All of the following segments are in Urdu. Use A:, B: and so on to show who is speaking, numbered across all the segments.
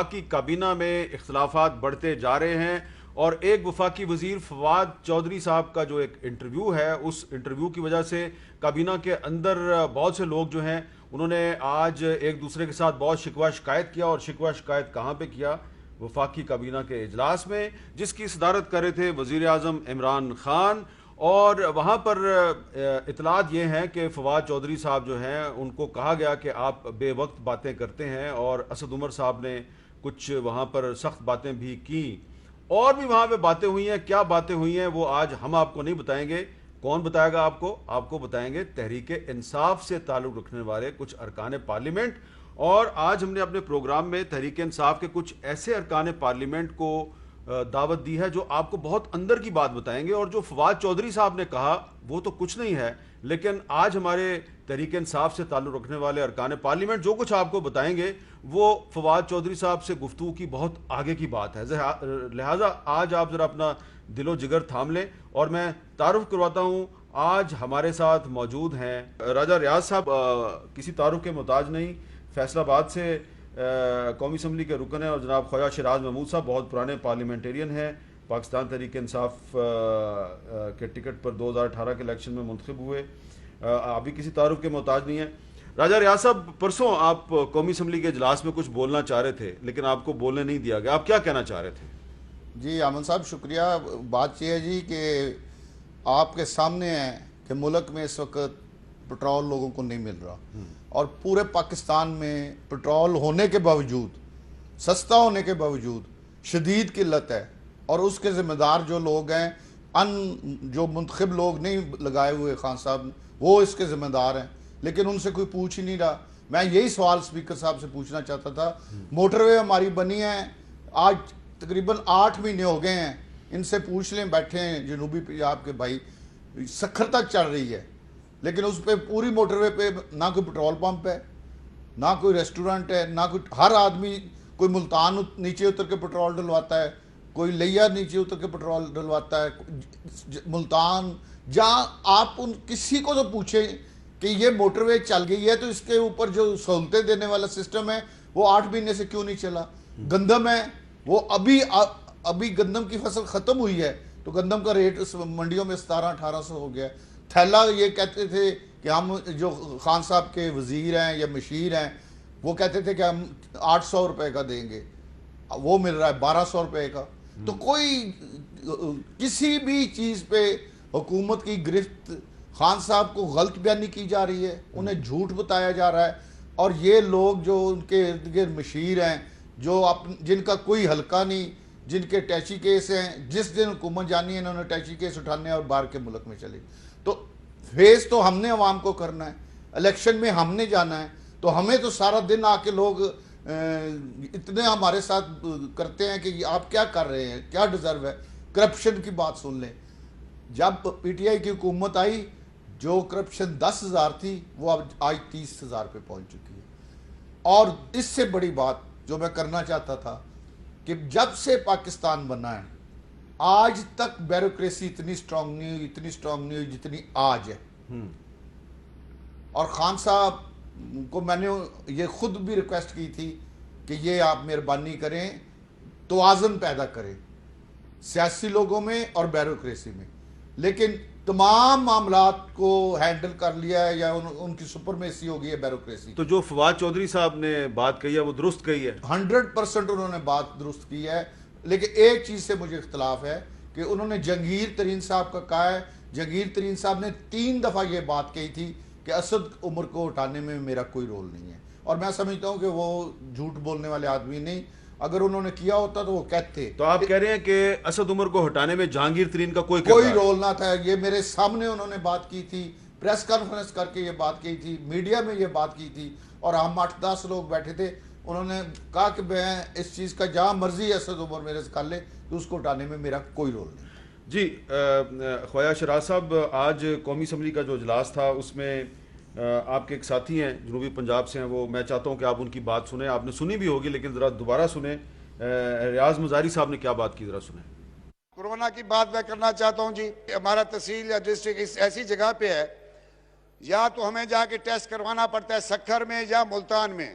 A: وفاقی کابینہ میں اختلافات بڑھتے جا رہے ہیں اور ایک وفاقی وزیر فواد چودھری صاحب کا جو ایک انٹرویو ہے، اس انٹرویو کی وجہ سے کابینہ کے اندر بہت سے لوگ جو ہیں انہوں نے آج ایک دوسرے کے ساتھ بہت شکوہ شکایت کیا. اور شکوہ شکایت کہاں پہ کیا؟ وفاقی کابینہ کے اجلاس میں، جس کی صدارت کر رہے تھے وزیر اعظم عمران خان. اور وہاں پر اطلاعات یہ ہیں کہ فواد چودھری صاحب جو ہیں ان کو کہا گیا کہ آپ بے وقت باتیں کرتے ہیں، اور اسد عمر صاحب نے کچھ وہاں پر سخت باتیں بھی کی. اور بھی وہاں پہ باتیں ہوئی ہیں. کیا باتیں ہوئی ہیں وہ آج ہم آپ کو نہیں بتائیں گے. کون بتائے گا آپ کو؟ آپ کو بتائیں گے تحریک انصاف سے تعلق رکھنے والے کچھ ارکان پارلیمنٹ. اور آج ہم نے اپنے پروگرام میں تحریک انصاف کے کچھ ایسے ارکان پارلیمنٹ کو دعوت دی ہے جو آپ کو بہت اندر کی بات بتائیں گے. اور جو فواد چودھری صاحب نے کہا وہ تو کچھ نہیں ہے، لیکن آج ہمارے تحریک انصاف سے تعلق رکھنے والے ارکان پارلیمنٹ جو کچھ آپ کو بتائیں گے وہ فواد چودھری صاحب سے گفتگو کی بہت آگے کی بات ہے. لہٰذا آج آپ ذرا اپنا دل و جگر تھام لیں اور میں تعارف کرواتا ہوں. آج ہمارے ساتھ موجود ہیں راجہ ریاض صاحب، کسی تعارف کے محتاج نہیں، فیصل آباد سے قومی اسمبلی کے رکن ہیں، اور جناب خواجہ شیراز محمود صاحب بہت پرانے پارلیمنٹرین ہیں، پاکستان تحریک انصاف کے ٹکٹ پر 2018 کے الیکشن میں منتخب ہوئے. ابھی کسی تعارف کے محتاج نہیں ہیں. راجہ ریاض صاحب، پرسوں آپ قومی اسمبلی کے اجلاس میں کچھ بولنا چاہ رہے تھے لیکن آپ کو بولنے نہیں دیا گیا. آپ کیا کہنا چاہ رہے تھے؟
B: جی امن صاحب شکریہ. بات یہ ہے جی کہ آپ کے سامنے ہے کہ ملک میں اس وقت پٹرول لوگوں کو نہیں مل رہا، اور پورے پاکستان میں پٹرول ہونے کے باوجود، سستا ہونے کے باوجود شدید قلت ہے. اور اس کے ذمہ دار جو لوگ ہیں، جو منتخب لوگ نہیں لگائے ہوئے خان صاحب، وہ اس کے ذمہ دار ہیں، لیکن ان سے کوئی پوچھ ہی نہیں رہا. میں یہی سوال اسپیکر صاحب سے پوچھنا چاہتا تھا. موٹر وے ہماری بنی ہے، آج تقریباً 8 مہینے ہو گئے ہیں. ان سے پوچھ لیں، بیٹھے ہیں جنوبی پنجاب کے بھائی، سکھر تک چل رہی ہے، لیکن اس پہ پوری موٹر وے پہ نہ کوئی پٹرول پمپ ہے، نہ کوئی ریسٹورنٹ ہے، نہ کوئی. ہر آدمی کوئی ملتان نیچے اتر کے پٹرول ڈلواتا ہے، کوئی لیا نیچے اتر کے پٹرول ڈلواتا ہے. ملتان جہاں آپ کسی کو تو پوچھیں کہ یہ موٹر وے چل گئی ہے تو اس کے اوپر جو سہولتیں دینے والا سسٹم ہے وہ 8 مہینے سے کیوں نہیں چلا. گندم ہے، وہ ابھی گندم کی فصل ختم ہوئی ہے تو گندم کا ریٹ منڈیوں میں 1700-1800 ہو گیا. تھیلا یہ کہتے تھے کہ ہم جو خان صاحب کے وزیر ہیں یا مشیر ہیں وہ کہتے تھے کہ ہم 800 روپے کا دیں گے، وہ مل رہا ہے 1200 روپے کا. تو کوئی کسی بھی چیز پہ حکومت کی گرفت، خان صاحب کو غلط بیانی کی جا رہی ہے، انہیں جھوٹ بتایا جا رہا ہے. اور یہ لوگ جو ان کے ارد گرد مشیر ہیں، جن کا کوئی حلقہ نہیں، جن کے ٹیچی کیس ہیں، جس دن حکومت جانی ہے انہوں نے ٹیچی کیس اٹھانے اور باہر کے ملک میں چلے. تو فیس تو ہم نے عوام کو کرنا ہے، الیکشن میں ہم نے جانا ہے. تو ہمیں تو سارا دن آ کے لوگ اتنے ہمارے ساتھ کرتے ہیں کہ آپ کیا کر رہے ہیں، کیا ڈیزرو ہے. کرپشن کی بات سن لیں. جب پی ٹی آئی کی حکومت آئی، جو کرپشن 10,000 تھی وہ اب آج 30,000 پہ پہنچ چکی ہے. اور اس سے بڑی بات جو میں کرنا چاہتا تھا کہ جب سے پاکستان بنا ہے آج تک بیوروکریسی اتنی سٹرونگ نہیں ہوئی جتنی آج ہے. اور خان صاحب کو میں نے یہ خود بھی ریکویسٹ کی تھی کہ یہ آپ مہربانی کریں، توازن پیدا کریں سیاسی لوگوں میں اور بیوروکریسی میں. لیکن تمام معاملات کو ہینڈل کر لیا ہے یا ان کی سپرمیسی ہو گئی ہے بیوروکریسی.
A: تو جو فواد چودھری صاحب نے بات کہی ہے وہ درست کہی ہے،
B: 100% انہوں نے بات درست کی ہے. لیکن ایک چیز سے مجھے اختلاف ہے کہ انہوں نے جہانگیر ترین صاحب کا کہا ہے. جہانگیر ترین صاحب نے 3 دفعہ یہ بات کہی تھی کہ اسد عمر کو ہٹانے میں میرا کوئی رول نہیں ہے. اور میں سمجھتا ہوں کہ وہ جھوٹ بولنے والے آدمی نہیں. اگر انہوں نے کیا ہوتا تو وہ کہتے.
A: تو آپ کہہ رہے ہیں کہ اسد عمر کو ہٹانے میں جہانگیر ترین کا کوئی
B: رول نہ تھا. یہ میرے سامنے انہوں نے بات کی تھی، پریس کانفرنس کر کے یہ بات کی تھی، میڈیا میں یہ بات کی تھی، اور ہم 8-10 لوگ بیٹھے تھے. انہوں نے کہا کہ میں اس چیز کا جہاں مرضی اسد عمر میرے سے کر لے تو اس کو ہٹانے میں میرا کوئی رول نہیں.
A: جی خواجہ شیراز صاحب، آج قومی اسمبلی کا جو اجلاس تھا اس میں آپ کے ایک ساتھی ہیں جنوبی پنجاب سے ہیں، وہ میں چاہتا ہوں کہ آپ ان کی بات سنیں. آپ نے سنی بھی ہوگی لیکن ذرا دوبارہ سنیں. ریاض مزاری صاحب نے کیا بات کی، ذرا سنیں.
C: کورونا کی بات میں کرنا چاہتا ہوں. جی ہمارا تحصیل یا ڈسٹرکٹ ایسی جگہ پہ ہے، یا تو ہمیں جا کے ٹیسٹ کروانا پڑتا ہے سکھر میں یا ملتان میں.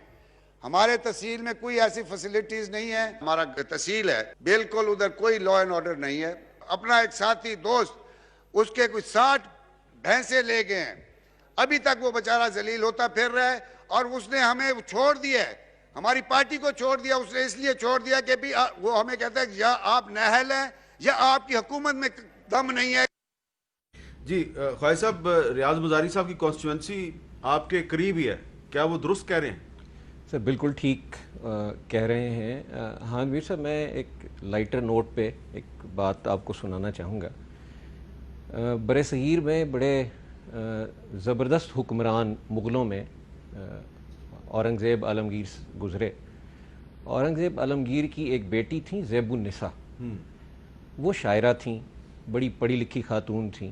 C: ہمارے تحصیل میں کوئی ایسی فیسلٹیز نہیں ہے. ہمارا تحصیل ہے بالکل ادھر کوئی لا اینڈ آرڈر نہیں ہے. اپنا ایک ساتھی دوست اس کے کچھ 60 بھینسیں لے گئے ہیں, ابھی تک وہ بیچارہ ذلیل ہوتا پھر رہا ہے, اور اس نے ہمیں چھوڑ دیا ہے, ہماری پارٹی کو چھوڑ دیا. اس نے اس لیے چھوڑ دیا کہ بھی وہ ہمیں کہتا ہے کہ یا آپ نااہل ہیں یا آپ کی حکومت میں دم نہیں ہے.
A: جی خواجہ صاحب, ریاض مزاری صاحب کی کانسٹیچوئنسی آپ کے قریب ہی ہے, کیا وہ درست کہہ رہے ہیں؟
D: سر بالکل ٹھیک کہہ رہے ہیں. ہاں ویر صاحب, میں ایک لائٹر نوٹ پہ ایک بات آپ کو سنانا چاہوں گا. برِ صغیر میں بڑے زبردست حکمران مغلوں میں اورنگزیب عالمگیر گزرے. اورنگزیب عالمگیر کی ایک بیٹی تھیں زیب النساء. وہ شاعرہ تھیں, بڑی پڑھی لکھی خاتون تھیں.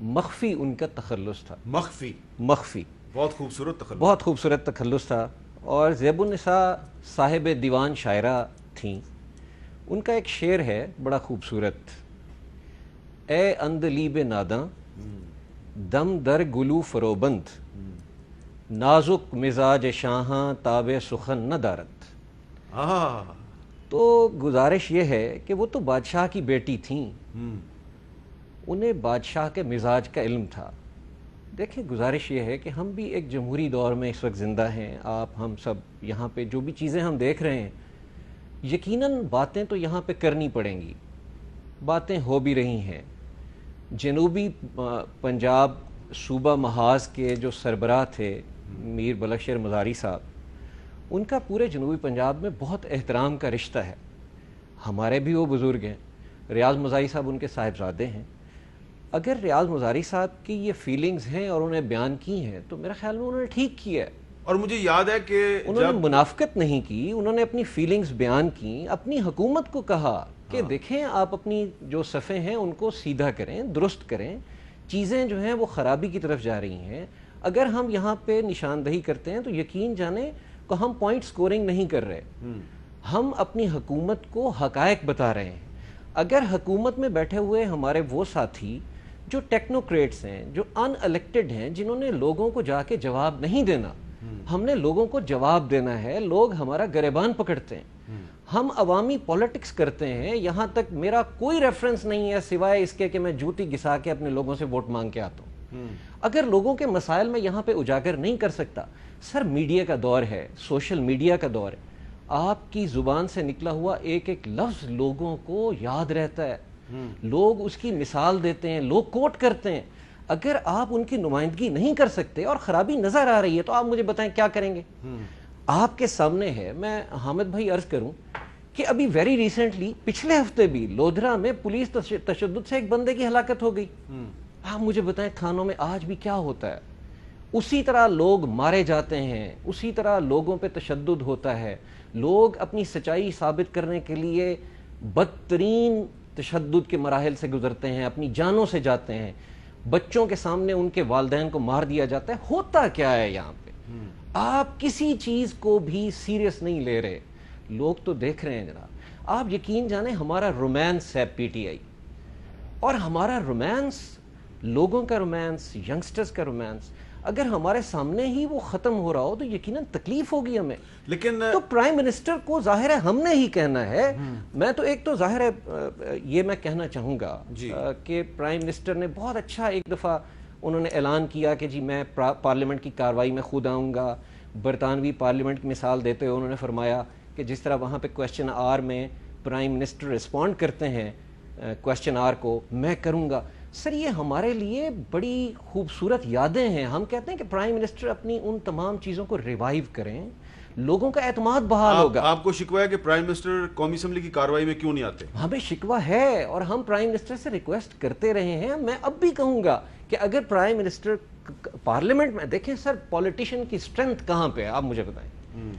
D: مخفی ان کا تخلص تھا. مخفی
A: بہت خوبصورت تخلص,
D: بہت خوبصورت تخلص تھا. اور زیب النساء صاحب دیوان شاعرہ تھیں. ان کا ایک شعر ہے بڑا خوبصورت: اے اندلیب ناداں دم در گلو فروبند، نازک مزاج شاہاں تاب سخن نہ دارت. تو گزارش یہ ہے کہ وہ تو بادشاہ کی بیٹی تھیں, انہیں بادشاہ کے مزاج کا علم تھا. دیکھیں گزارش یہ ہے کہ ہم بھی ایک جمہوری دور میں اس وقت زندہ ہیں. آپ ہم سب یہاں پہ جو بھی چیزیں ہم دیکھ رہے ہیں, یقیناً باتیں تو یہاں پہ کرنی پڑیں گی, باتیں ہو بھی رہی ہیں. جنوبی پنجاب صوبہ محاذ کے جو سربراہ تھے میر بلخشہر مزاری صاحب, ان کا پورے جنوبی پنجاب میں بہت احترام کا رشتہ ہے. ہمارے بھی وہ بزرگ ہیں, ریاض مزاری صاحب ان کے صاحبزادے ہیں. اگر ریاض مزاری صاحب کی یہ فیلنگز ہیں اور انہیں بیان کی ہیں تو میرا خیال میں انہوں نے ٹھیک کیا ہے.
A: اور مجھے یاد ہے کہ
D: انہوں نے منافقت نہیں کی, انہوں نے اپنی فیلنگز بیان کی, اپنی حکومت کو کہا کہ دیکھیں آپ اپنی جو صفیں ہیں ان کو سیدھا کریں, درست کریں, چیزیں جو ہیں وہ خرابی کی طرف جا رہی ہیں. اگر ہم یہاں پہ نشاندہی کرتے ہیں تو یقین جانیں کہ ہم پوائنٹ سکورنگ نہیں کر رہے, ہم اپنی حکومت کو حقائق بتا رہے ہیں. اگر حکومت میں بیٹھے ہوئے ہمارے وہ ساتھی جو ٹیکنوکریٹس ہیں, جو ان الیکٹڈ ہیں, جنہوں نے لوگوں کو جا کے جواب نہیں دینا, ہم نے لوگوں کو جواب دینا ہے, لوگ ہمارا گریبان پکڑتے ہیں, ہم عوامی پولیٹکس کرتے ہیں. یہاں تک میرا کوئی ریفرنس نہیں ہے سوائے اس کے کہ میں جوتی گھسا کے اپنے لوگوں سے ووٹ مانگ کے آتا ہوں. اگر لوگوں کے مسائل میں یہاں پہ اجاگر نہیں کر سکتا, سر میڈیا کا دور ہے, سوشل میڈیا کا دور ہے, آپ کی زبان سے نکلا ہوا ایک ایک لفظ لوگوں کو یاد رہتا ہے, لوگ اس کی مثال دیتے ہیں, لوگ کوٹ کرتے ہیں. اگر آپ ان کی نمائندگی نہیں کر سکتے اور خرابی نظر آ رہی ہے تو آپ مجھے بتائیں کیا کریں گے. آپ کے سامنے ہے, میں حامد بھائی عرض کروں کہ ابھی ویری ریسنٹلی پچھلے ہفتے بھی لودھرا میں پولیس تشدد سے ایک بندے کی ہلاکت ہو گئی. آپ مجھے بتائیں تھانوں میں آج بھی کیا ہوتا ہے. اسی طرح لوگ مارے جاتے ہیں, اسی طرح لوگوں پہ تشدد ہوتا ہے, لوگ اپنی سچائی ثابت کرنے کے لیے بدترین تشدد کے مراحل سے گزرتے ہیں, اپنی جانوں سے جاتے ہیں, بچوں کے سامنے ان کے والدین کو مار دیا جاتا ہے. ہوتا کیا ہے یہاں پہ؟ آپ کسی چیز کو بھی سیریس نہیں لے رہے. لوگ تو دیکھ رہے ہیں جناب. آپ یقین جانیں ہمارا رومانس ہے پی ٹی آئی, اور ہمارا رومانس, لوگوں کا رومانس, ینگسٹرز کا رومانس, اگر ہمارے سامنے ہی وہ ختم ہو رہا ہو تو یقیناً تکلیف ہوگی ہمیں.
A: لیکن
D: تو پرائم منسٹر کو ظاہر ہے ہم نے ہی کہنا ہے. میں تو ایک تو ظاہر ہے یہ میں کہنا چاہوں گا کہ پرائم منسٹر نے بہت اچھا ایک دفعہ انہوں نے اعلان کیا کہ جی میں پارلیمنٹ کی کارروائی میں خود آؤں گا. برطانوی پارلیمنٹ کی مثال دیتے ہوئے انہوں نے فرمایا کہ جس طرح وہاں پہ کویسچن آر میں پرائم منسٹر رسپونڈ کرتے ہیں کویسچن آر کو, میں کروں گا. سر یہ ہمارے لیے بڑی خوبصورت یادیں ہیں. ہم کہتے ہیں کہ پرائم منسٹر اپنی ان تمام چیزوں کو ریوائیو کریں, لوگوں کا اعتماد بحال ہوگا.
A: آپ کو شکوہ ہے کہ پرائم منسٹر قومی اسمبلی کی کارروائی میں کیوں نہیں آتے؟
D: ہمیں شکوہ ہے اور ہم پرائم منسٹر سے ریکویسٹ کرتے رہے ہیں. میں اب بھی کہوں گا کہ اگر پرائم منسٹر پارلیمنٹ میں, دیکھیں سر پولیٹیشین کی اسٹرینتھ کہاں پہ ہے آپ مجھے بتائیں.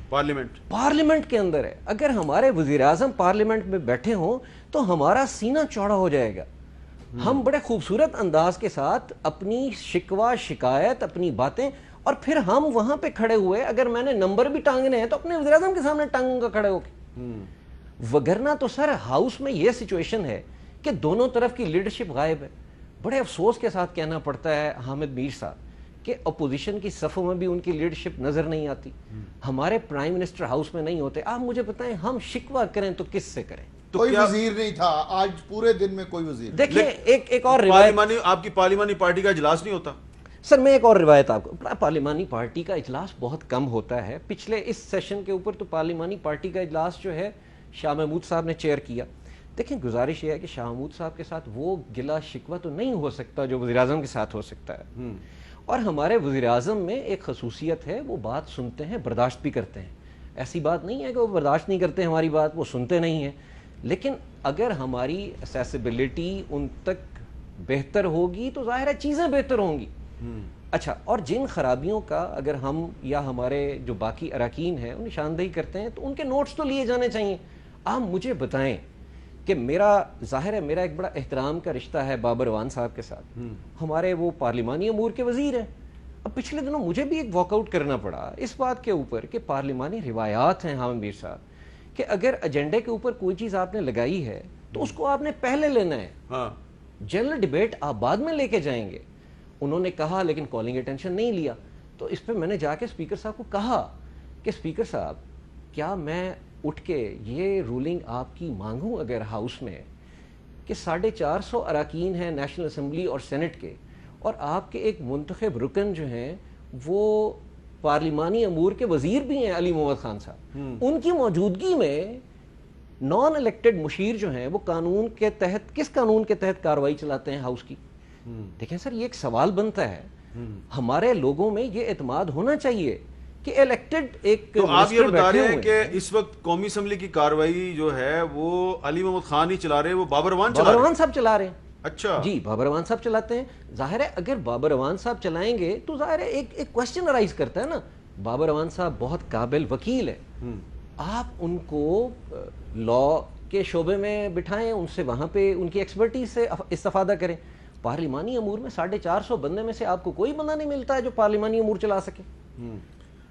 D: پارلیمنٹ کے اندر ہے. اگر ہمارے وزیر اعظم پارلیمنٹ میں بیٹھے ہوں تو ہمارا سینہ چوڑا ہو جائے گا. ہم بڑے خوبصورت انداز کے ساتھ اپنی شکوہ شکایت, اپنی باتیں, اور پھر ہم وہاں پہ کھڑے ہوئے, اگر میں نے نمبر بھی ٹانگنے ہیں تو اپنے وزیر اعظم کے سامنے ٹانگوں گا کھڑے ہو کے. وگرنہ تو سر ہاؤس میں یہ سچویشن ہے کہ دونوں طرف کی لیڈرشپ غائب ہے. بڑے افسوس کے ساتھ کہنا پڑتا ہے حامد میر صاحب کہ اپوزیشن کی صفوں میں بھی ان کی لیڈرشپ نظر نہیں آتی. ہمارے پرائم منسٹر ہاؤس میں نہیں ہوتے. آپ مجھے بتائیں ہم شکوہ کریں تو کس سے کریں؟
B: کوئی وزیر نہیں تھا آج پورے دن میں, کوئی وزیر نہیں.
D: دیکھیں ایک اور روایت,
A: آپ کی پارلیمانی پارٹی کا اجلاس نہیں ہوتا؟
D: سر میں ایک اور روایت آپ کو, پارلیمانی پارٹی کا اجلاس بہت کم ہوتا ہے. پچھلے اس سیشن کے اوپر تو پارلیمانی پارٹی کا اجلاس جو ہے شاہ محمود صاحب نے چیئر کیا. دیکھیں گزارش یہ ہے کہ شاہ محمود صاحب کے ساتھ وہ گلا شکوہ تو نہیں ہو سکتا جو وزیر اعظم کے ساتھ ہو سکتا ہے. اور ہمارے وزیر اعظم میں ایک خصوصیت ہے, وہ بات سنتے ہیں, برداشت بھی کرتے ہیں. ایسی بات نہیں ہے کہ وہ برداشت نہیں کرتے ہماری بات, وہ سنتے نہیں ہیں. لیکن اگر ہماری اسیسیبلٹی ان تک بہتر ہوگی تو ظاہر ہے چیزیں بہتر ہوں گی. اچھا, اور جن خرابیوں کا اگر ہم یا ہمارے جو باقی اراکین ہیں وہ نشاندہی کرتے ہیں تو ان کے نوٹس تو لیے جانے چاہیے. آپ مجھے بتائیں کہ میرا ظاہر ہے میرا ایک بڑا احترام کا رشتہ ہے بابر اعوان صاحب کے ساتھ, ہمارے وہ پارلیمانی امور کے وزیر ہیں. اب پچھلے دنوں مجھے بھی ایک واک آؤٹ کرنا پڑا اس بات کے اوپر کہ پارلیمانی روایات ہیں حامد میر صاحب کہ اگر ایجنڈے کے اوپر کوئی چیز آپ نے لگائی ہے تو اس کو آپ نے پہلے لینا ہے. جنرل ڈیبیٹ آپ بعد میں لے کے جائیں گے. انہوں نے کہا لیکن کالنگ اٹینشن نہیں لیا. تو اس پہ میں نے جا کے اسپیکر صاحب کو کہا کہ اسپیکر صاحب کیا میں اٹھ کے یہ رولنگ آپ کی مانگوں اگر ہاؤس میں کہ 450 اراکین ہیں نیشنل اسمبلی اور سینٹ کے, اور آپ کے ایک منتخب رکن جو ہیں وہ پارلیمانی امور کے وزیر بھی ہیں علی محمد خان صاحب, ان کی موجودگی میں نان الیکٹڈ مشیر جو ہیں وہ قانون کے تحت کس قانون کے تحت کارروائی چلاتے ہیں ہاؤس کی؟ دیکھیں سر یہ ایک سوال بنتا ہے. ہمارے لوگوں میں یہ اعتماد ہونا چاہیے کہ الیکٹڈ ایک.
A: تو آپ یہ بتا رہے ہیں کہ اس وقت قومی اسمبلی کی کارروائی جو ہے وہ علی محمد خان ہی چلا رہے ہیں, وہ بابر اعوان
D: صاحب چلا رہے ہیں.
A: اچھا
D: جی بابر اعوان صاحب چلاتے ہیں. ظاہر ہے اگر بابر اعوان صاحب چلائیں گے تو ظاہر ہے ایک کوشچن ارائز کرتا ہے نا. بابر اعوان صاحب بہت قابل وکیل ہے, آپ ان کو لا کے شعبے میں بٹھائیں, ان سے وہاں پہ ان کی ایکسپرٹیز سے استفادہ کریں. پارلیمانی امور میں 450 بندے میں سے آپ کو کوئی بندہ نہیں ملتا ہے جو پارلیمانی امور چلا سکے.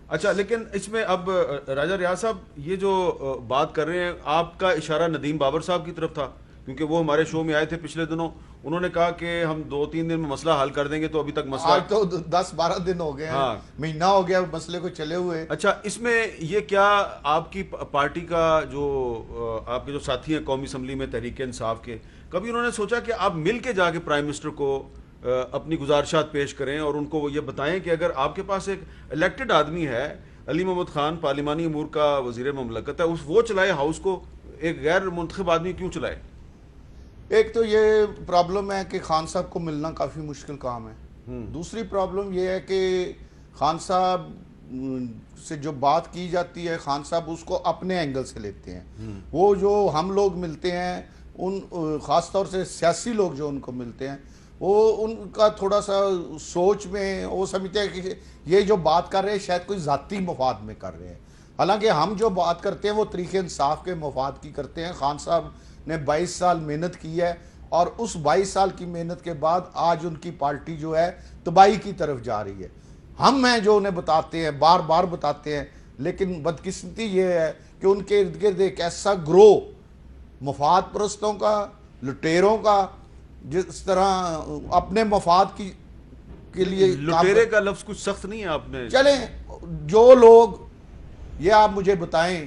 A: اچھا, لیکن اس میں اب راجہ ریاض صاحب یہ جو بات کر رہے ہیں, آپ کا اشارہ ندیم بابر صاحب کی طرف تھا کیونکہ وہ ہمارے شو میں آئے تھے پچھلے دنوں. انہوں نے کہا کہ ہم 2-3 دن میں مسئلہ حل کر دیں گے, تو ابھی تک مسئلہ
B: آج تو 10-12 دن ہو گئے ہیں, مہینہ ہو گیا مسئلے کو چلے ہوئے.
A: اچھا, اس میں یہ کیا آپ کی پارٹی کا جو آپ کے جو ساتھی ہیں قومی اسمبلی میں تحریک انصاف کے, کبھی انہوں نے سوچا کہ آپ مل کے جا کے پرائم منسٹر کو اپنی گزارشات پیش کریں اور ان کو وہ یہ بتائیں کہ اگر آپ کے پاس ایک الیکٹڈ آدمی ہے علی محمد خان, پارلیمانی امور کا وزیر مملکت ہے, وہ چلائے ہاؤس کو, ایک غیر منتخب آدمی کیوں چلائے؟
B: ایک تو یہ پرابلم ہے کہ خان صاحب کو ملنا کافی مشکل کام ہے. دوسری پرابلم یہ ہے کہ خان صاحب سے جو بات کی جاتی ہے خان صاحب اس کو اپنے اینگل سے لیتے ہیں. وہ جو ہم لوگ ملتے ہیں ان خاص طور سے سیاسی لوگ جو ان کو ملتے ہیں وہ ان کا تھوڑا سا سوچ میں وہ سمجھتے ہیں کہ یہ جو بات کر رہے ہیں شاید کوئی ذاتی مفاد میں کر رہے ہیں, حالانکہ ہم جو بات کرتے ہیں وہ طریق انصاف کے مفاد کی کرتے ہیں. خان صاحب نے 22 سال محنت کی ہے اور اس 22 سال کی محنت کے بعد آج ان کی پارٹی جو ہے تباہی کی طرف جا رہی ہے. ہم ہیں جو انہیں بتاتے ہیں, بار بار بتاتے ہیں, لیکن بدقسمتی یہ ہے کہ ان کے ارد گرد ایک ایسا گروہ مفاد پرستوں کا, لٹیروں کا, جس طرح اپنے مفاد کے لیے.
A: لٹیرے کا لفظ کچھ سخت نہیں ہے آپ نے.
B: چلیں جو لوگ یہ آپ مجھے بتائیں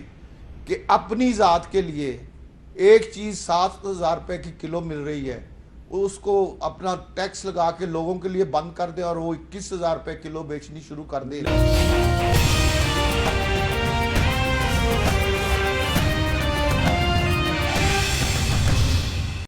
B: کہ اپنی ذات کے لیے ایک چیز 7,000 روپے کی کلو مل رہی ہے, اس کو اپنا ٹیکس لگا کے لوگوں کے لیے بند کر دے اور وہ 21,000 روپے کلو بیچنی شروع کر دے.